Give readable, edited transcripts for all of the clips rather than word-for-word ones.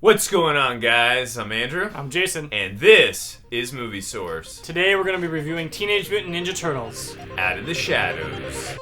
What's going on, guys? I'm Andrew. I'm Jason. And this is Movie Source. Today we're going to be reviewing Teenage Mutant Ninja Turtles. Out of the Shadows.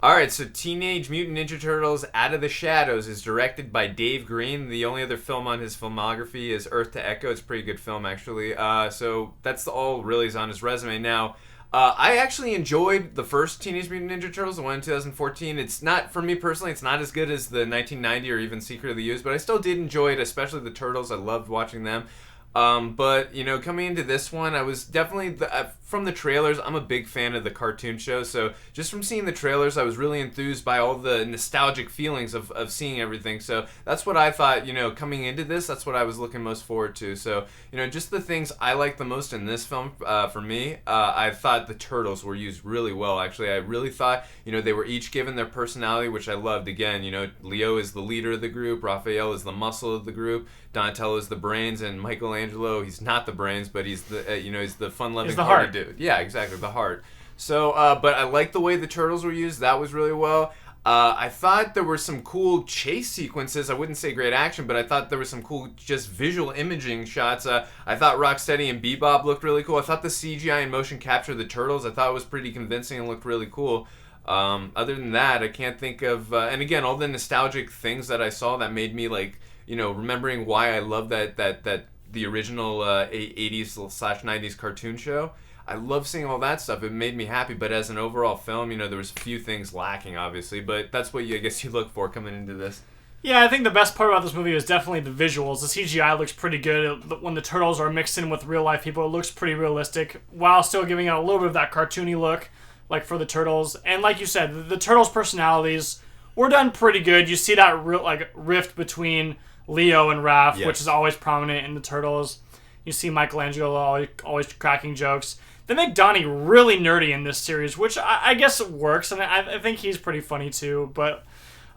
Alright, so Teenage Mutant Ninja Turtles Out of the Shadows is directed by Dave Green. The only other film on his filmography is Earth to Echo. It's a pretty good film, actually. So that's all really is on his resume. Now, I actually enjoyed the first Teenage Mutant Ninja Turtles, the one in 2014. It's not, for me personally, it's not as good as the 1990 or even Secret of the Ooze, but I still did enjoy it, especially the Turtles. I loved watching them. But, you know, coming into this one, I was definitely, from the trailers, I'm a big fan of the cartoon show, so just from seeing the trailers, I was really enthused by all the nostalgic feelings of seeing everything, so that's what I thought, you know, coming into this, that's what I was looking most forward to, so, you know, just the things I liked the most in this film, for me, I thought the Turtles were used really well, actually. I really thought, you know, they were each given their personality, which I loved. Again, you know, Leo is the leader of the group, Raphael is the muscle of the group, Donatello is the brains, and Michelangelo, he's not the brains, but he's the he's the fun-loving heart dude. Yeah, exactly, the heart. So, but I like the way the Turtles were used. That was really well. I thought there were some cool chase sequences. I wouldn't say great action, but I thought there were some cool just visual imaging shots. I thought Rocksteady and Bebop looked really cool. I thought the CGI and motion capture of the Turtles, I thought was pretty convincing and looked really cool. Other than that, I can't think of... and again, all the nostalgic things that I saw that made me, like, you know, remembering why I love that the original 80s/90s cartoon show. I love seeing all that stuff. It made me happy, but as an overall film, you know, there was a few things lacking, obviously, but that's what I guess you look for coming into this. Yeah, I think the best part about this movie is definitely the visuals. The CGI looks pretty good. When the Turtles are mixed in with real-life people, it looks pretty realistic, while still giving it a little bit of that cartoony look, like for the Turtles. And like you said, the Turtles' personalities were done pretty good. You see that rift between Leo and Raph, yes, which is always prominent in the Turtles. You see Michelangelo always cracking jokes. They make Donnie really nerdy in this series, which I guess it works, and I think he's pretty funny too. But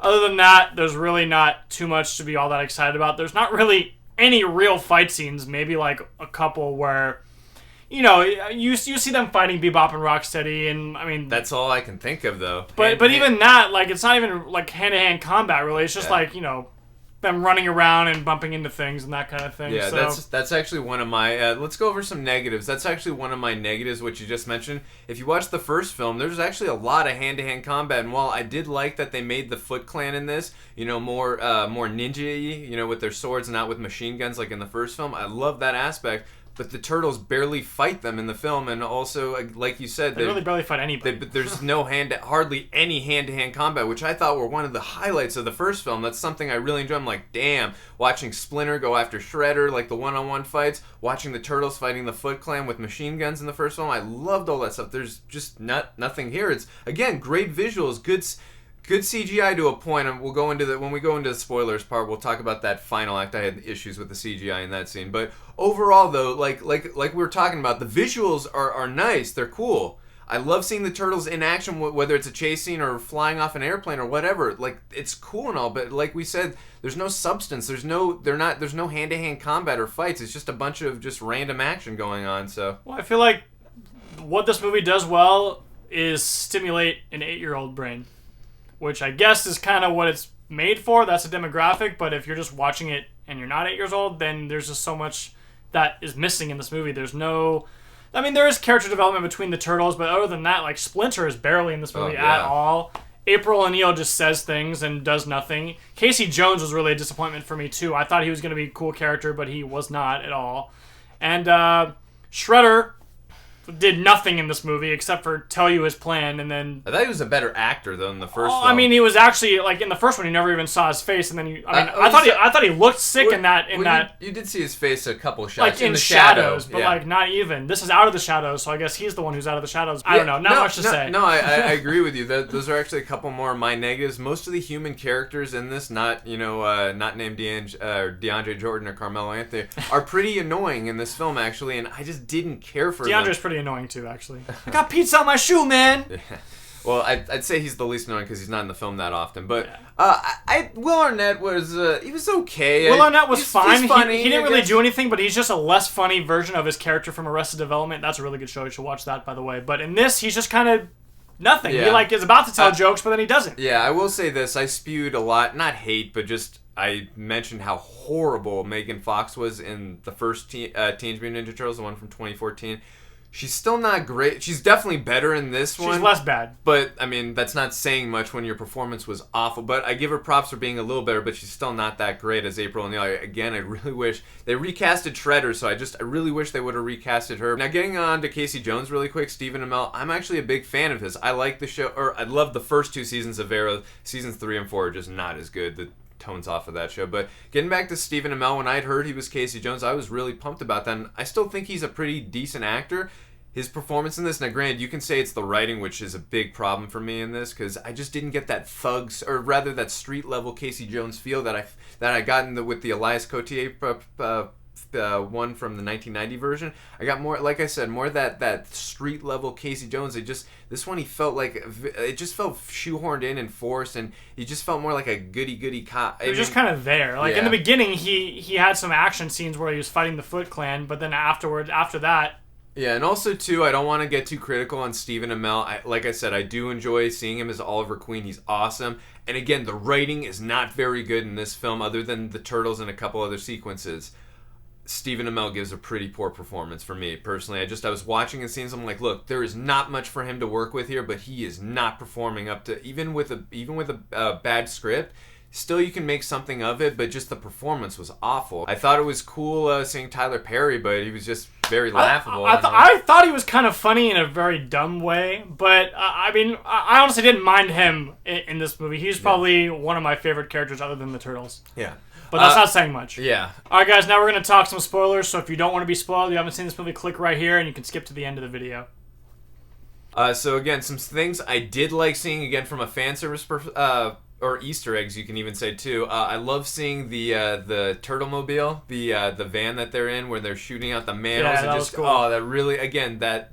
other than that, there's really not too much to be all that excited about. There's not really any real fight scenes, maybe like a couple where, you know, you see them fighting Bebop and Rocksteady, and I mean... That's all I can think of, though. But even that, like, it's not even like hand-to-hand combat, really. It's just like, you know, them running around and bumping into things and that kind of thing. Yeah, so that's actually one of my... let's go over some negatives. That's actually one of my negatives, what you just mentioned. If you watch the first film, there's actually a lot of hand-to-hand combat, and while I did like that they made the Foot Clan in this, you know, more ninja-y, you know, with their swords and not with machine guns like in the first film, I love that aspect. But the Turtles barely fight them in the film, and also, like you said... They really barely fight anybody. But there's hardly any hand-to-hand combat, which I thought were one of the highlights of the first film. That's something I really enjoy. I'm like, damn, watching Splinter go after Shredder, like the one-on-one fights, watching the Turtles fighting the Foot Clan with machine guns in the first film, I loved all that stuff. There's just nothing here. It's, again, great visuals, good CGI to a point, and we'll go into when we go into the spoilers part, we'll talk about that final act. I had issues with the CGI in that scene, but overall, though, like we were talking about, the visuals are nice. They're cool. I love seeing the Turtles in action, whether it's a chase scene or flying off an airplane or whatever. Like, it's cool and all, but like we said, there's no substance. There's no hand-to-hand combat or fights. It's just a bunch of just random action going on. So, well, I feel like what this movie does well is stimulate an 8-year-old brain, which I guess is kind of what it's made for. That's a demographic, but if you're just watching it and you're not 8 years old, then there's just so much that is missing in this movie. There is character development between the Turtles, but other than that, like, Splinter is barely in this movie at all. April O'Neil just says things and does nothing. Casey Jones was really a disappointment for me, too. I thought he was going to be a cool character, but he was not at all. And Shredder did nothing in this movie except for tell you his plan, and then... I thought he was a better actor, though, in the first film. I mean, he was actually, like, in the first one, you never even saw his face, and then I thought he looked sick in that... You did see his face a couple shots. Like, in the shadows, but, like, not even. This is out of the shadows, so I guess he's the one who's out of the shadows. I don't know, not much to say. No, I agree with you. Those are actually a couple more of my negatives. Most of the human characters in this, not named DeAndre Jordan or Carmelo Anthony, are pretty annoying in this film, actually, and I just didn't care for them. DeAndre's pretty annoying, too, actually. I got pizza on my shoe, man! Well, I'd say he's the least known because he's not in the film that often. But Yeah. Will Arnett was he was okay. Will Arnett was fine. He's funny, he didn't really do anything, but he's just a less funny version of his character from Arrested Development. That's a really good show. You should watch that, by the way. But in this, he's just kind of nothing. Yeah. He like is about to tell jokes, but then he doesn't. Yeah, I will say this. I spewed a lot, not hate, but just I mentioned how horrible Megan Fox was in the first Teenage Mutant Ninja Turtles, the one from 2014. She's still not great. She's definitely better in this one. She's less bad. But, I mean, that's not saying much when your performance was awful. But I give her props for being a little better, but she's still not that great as April O'Neil. Again, I really wish... They recasted Shredder, so I really wish they would have recasted her. Now, getting on to Casey Jones really quick, Stephen Amell, I'm actually a big fan of his. I like the show... Or, I love the first 2 seasons of Arrow. Seasons 3 and 4 are just not as good. The tones off of that show. But getting back to Stephen Amell, when I'd heard he was Casey Jones, I was really pumped about that. And I still think he's a pretty decent actor. His performance in this, now granted, you can say it's the writing, which is a big problem for me in this, because I just didn't get that thugs, or rather that street level Casey Jones feel that I got with the Elias Cotier one from the 1990 version. I got more, like I said, more that street level Casey Jones. This one he felt like it just felt shoehorned in and forced, and he just felt more like a goody cop. He was just kind of there. Like in the beginning, he had some action scenes where he was fighting the Foot Clan, but then after that. Yeah, and also, too, I don't want to get too critical on Stephen Amell. Like I said, I do enjoy seeing him as Oliver Queen. He's awesome. And again, the writing is not very good in this film, other than the Turtles and a couple other sequences. Stephen Amell gives a pretty poor performance for me, personally. I was watching and seeing something like, look, there is not much for him to work with here, but he is not performing up to, even with a bad script. Still, you can make something of it, but just the performance was awful. I thought it was cool seeing Tyler Perry, but he was just very laughable. I thought he was kind of funny in a very dumb way, but I mean, I honestly didn't mind him in this movie. He's probably one of my favorite characters other than the Turtles. Yeah. But that's not saying much. Yeah. All right, guys, now we're going to talk some spoilers, so if you don't want to be spoiled, you haven't seen this movie, click right here, and you can skip to the end of the video. So again, some things I did like seeing, again, from a fan service or Easter eggs, you can even say too. I love seeing the Turtlemobile, the van that they're in, where they're shooting out the manholes. Yeah, that was cool. Oh, that really, again, that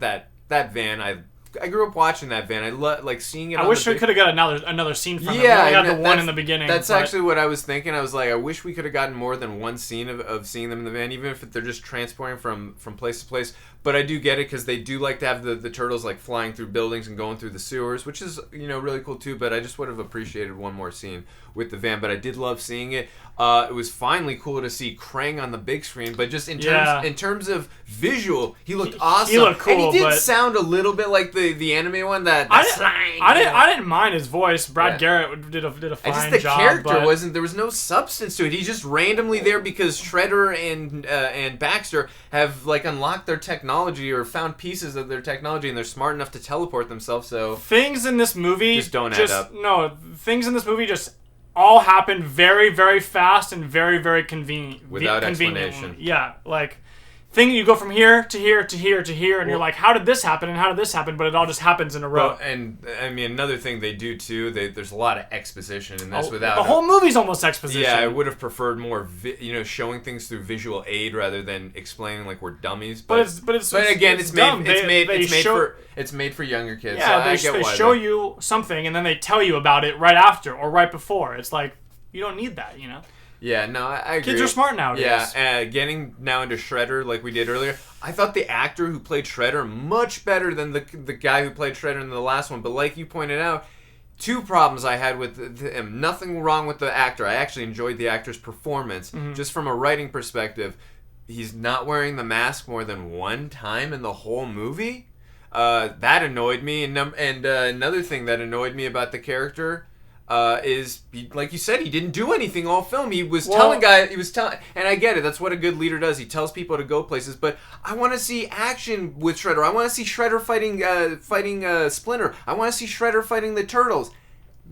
van. I grew up watching that van. I like seeing it. I wish we could have got another scene from it. Yeah, we only had the one in the beginning. That's actually what I was thinking. I was like, I wish we could have gotten more than one scene of seeing them in the van, even if they're just transporting from place to place. But I do get it, because they do like to have the turtles like flying through buildings and going through the sewers, which is really cool too. But I just would have appreciated one more scene with the van. But I did love seeing it. It was finally cool to see Krang on the big screen. But just in terms of visual, he looked awesome. He looked cool, and he did but sound a little bit like the anime one. I didn't mind his voice. Brad Garrett did a fine job. The character wasn't. There was no substance to it. He's just randomly there because Shredder and Baxter have like unlocked their technology or found pieces of their technology, and they're smart enough to teleport themselves. So things in this movie just don't add up. No, things in this movie just all happen very, very fast and very, very convenient. Without explanation. Yeah, like you go from here to here to here to here, and you're like, how did this happen and how did this happen? But it all just happens in a row. Well, and I mean, another thing they do too, there's a lot of exposition in this. The whole movie's almost exposition. Yeah, I would have preferred more, showing things through visual aid rather than explaining like we're dummies. But again, it's made for younger kids. Yeah, so they show you something and then they tell you about it right after or right before. It's like, you don't need that, Yeah, no, I agree. Kids are smart nowadays. Yeah, getting now into Shredder like we did earlier, I thought the actor who played Shredder much better than the guy who played Shredder in the last one. But like you pointed out, 2 problems I had with him. Nothing wrong with the actor. I actually enjoyed the actor's performance. Just from a writing perspective, he's not wearing the mask more than 1 time in the whole movie. That annoyed me. And another thing that annoyed me about the character is, like you said, he didn't do anything all film. He was telling, and I get it, that's what a good leader does. He tells people to go places, but I want to see action with Shredder. I want to see Shredder fighting Splinter. I want to see Shredder fighting the Turtles.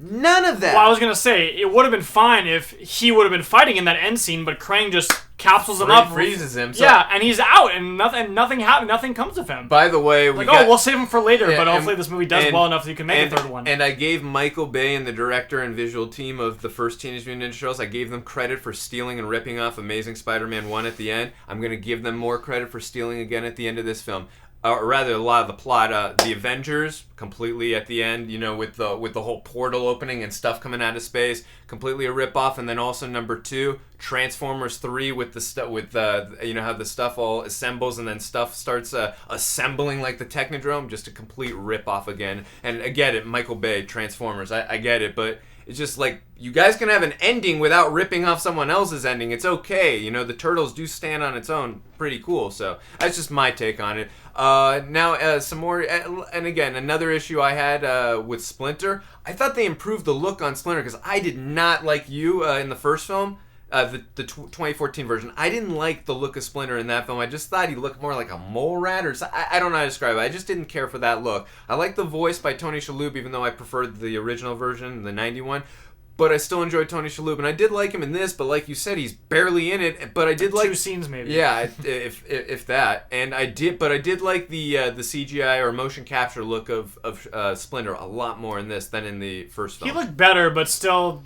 None of that. Well, I was going to say, it would have been fine if he would have been fighting in that end scene, but Krang just capsules him up. Freezes him. So. Yeah, and he's out, and nothing happens. Nothing comes of him. By the way, we'll save him for later, but hopefully this movie does well enough that you can make a third one. And I gave Michael Bay and the director and visual team of the first Teenage Mutant Ninja Turtles, I gave them credit for stealing and ripping off Amazing Spider-Man 1 at the end. I'm going to give them more credit for stealing again at the end of this film. or rather a lot of the plot. The Avengers completely at the end, with the whole portal opening and stuff coming out of space, completely a ripoff. And then also number 2, Transformers 3 with the stuff with how the stuff all assembles and then stuff starts assembling like the Technodrome, just a complete ripoff again. And I get it, Michael Bay, Transformers, I get it, but it's just like, you guys can have an ending without ripping off someone else's ending. It's okay. The Turtles do stand on its own pretty cool. So that's just my take on it. Now, some more, and again, another issue I had with Splinter. I thought they improved the look on Splinter because I did not like you in the first film. The 2014 version. I didn't like the look of Splinter in that film. I just thought he looked more like a mole rat or something. I don't know how to describe it. I just didn't care for that look. I like the voice by Tony Shalhoub, even though I preferred the original version, the 91. But I still enjoyed Tony Shalhoub, and I did like him in this. But like you said, he's barely in it. But I did like 2 scenes maybe. Yeah, if that. And I did like the CGI or motion capture look of Splinter a lot more in this than in the first film. He looked better, but still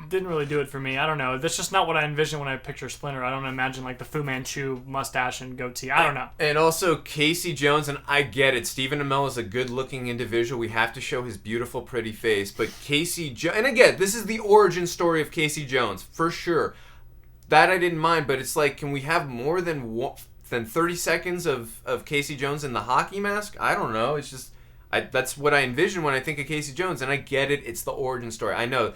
didn't really do it for me. I don't know. That's just not what I envision when I picture Splinter. I don't imagine like the Fu Manchu mustache and goatee. I don't know. And also Casey Jones, and I get it. Stephen Amell is a good-looking individual. We have to show his beautiful, pretty face. But Casey Jones, and again, this is the origin story of Casey Jones for sure. That I didn't mind, but it's like, can we have more than 30 seconds of Casey Jones in the hockey mask? I don't know. It's just that's what I envision when I think of Casey Jones, and I get it. It's the origin story. I know.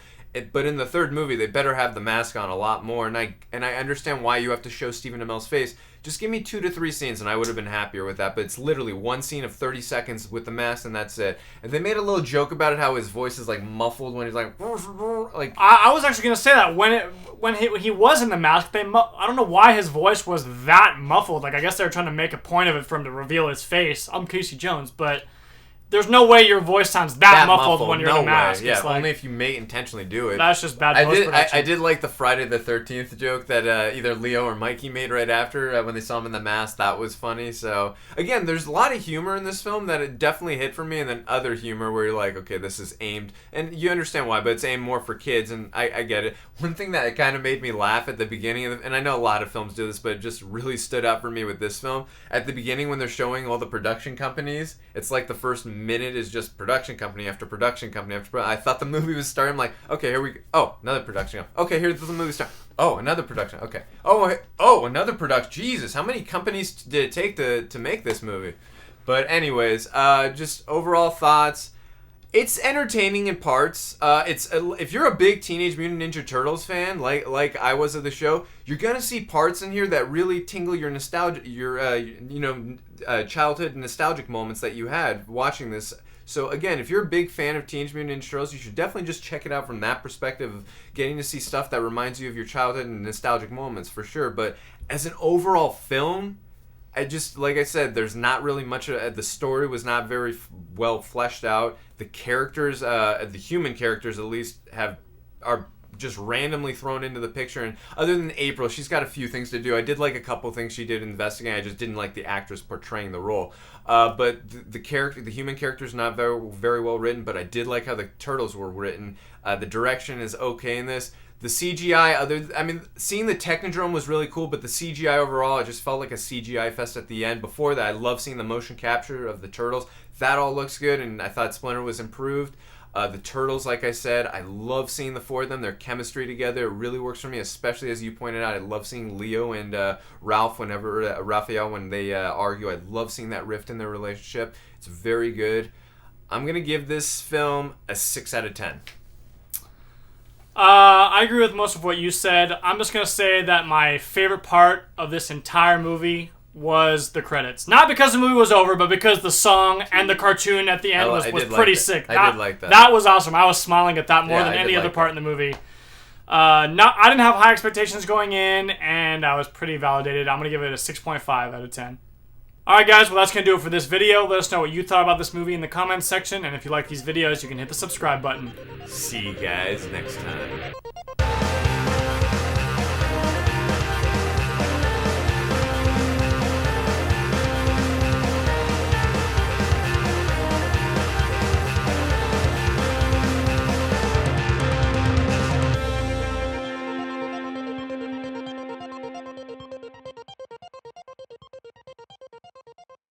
But in the third movie, they better have the mask on a lot more, and I understand why you have to show Stephen Amell's face. Just give me 2 to 3 scenes, and I would have been happier with that. But it's literally one scene of 30 seconds with the mask, and that's it. And they made a little joke about it, how his voice is like muffled when he's like. I was actually gonna say that when he was in the mask, I don't know why his voice was that muffled. Like, I guess they were trying to make a point of it for him to reveal his face. I'm Casey Jones, but there's no way your voice sounds that muffled when you're in a mask. Yeah, like, only if you may intentionally do it. That's just bad post-production. I did like the Friday the 13th joke that either Leo or Mikey made right after when they saw him in the mask. That was funny. So, again, there's a lot of humor in this film that it definitely hit for me, and then other humor where you're like, okay, this is aimed, and you understand why, but it's aimed more for kids, and I get it. One thing that kind of made me laugh at the beginning of and I know a lot of films do this, but it just really stood out for me with this film. At the beginning when they're showing all the production companies, it's like the first minute is just production company after production company after I thought the movie was starting. I'm like, okay, here we go. Oh, another production. Okay, here's the movie start. Oh, another production. Okay. Oh, another production. Jesus, how many companies did it take to make this movie? But anyways, just overall thoughts. It's entertaining in parts. If you're a big Teenage Mutant Ninja Turtles fan, like I was of the show, you're gonna see parts in here that really tingle your nostalgia, your childhood nostalgic moments that you had watching this. So again, if you're a big fan of Teenage Mutant Ninja Turtles, you should definitely just check it out from that perspective of getting to see stuff that reminds you of your childhood and nostalgic moments for sure. But as an overall film, like I said, there's not really much. The story was not very well fleshed out. The characters, the human characters at least, are just randomly thrown into the picture. And other than April, she's got a few things to do. I did like a couple things she did investigating. I just didn't like the actress portraying the role. But the human character is not very, very well written. But I did like how the turtles were written. The direction is okay in this. The CGI, seeing the Technodrome was really cool, but the CGI overall, it just felt like a CGI fest at the end. Before that, I love seeing the motion capture of the turtles. That all looks good, and I thought Splinter was improved. The turtles, like I said, I love seeing the four of them. Their chemistry together, it really works for me, especially as you pointed out. I love seeing Leo and Ralph Raphael, when they argue. I love seeing that rift in their relationship. It's very good. I'm going to give this film a 6 out of 10. I agree with most of what you said. I'm just going to say that my favorite part of this entire movie was the credits. Not because the movie was over, but because the song and the cartoon at the end was pretty sick. I did like that. That was awesome. I was smiling at that more than any other part in the movie. I didn't have high expectations going in, and I was pretty validated. I'm going to give it a 6.5 out of 10. Alright guys, well that's going to do it for this video. Let us know what you thought about this movie in the comments section, and if you like these videos, you can hit the subscribe button. See you guys next time.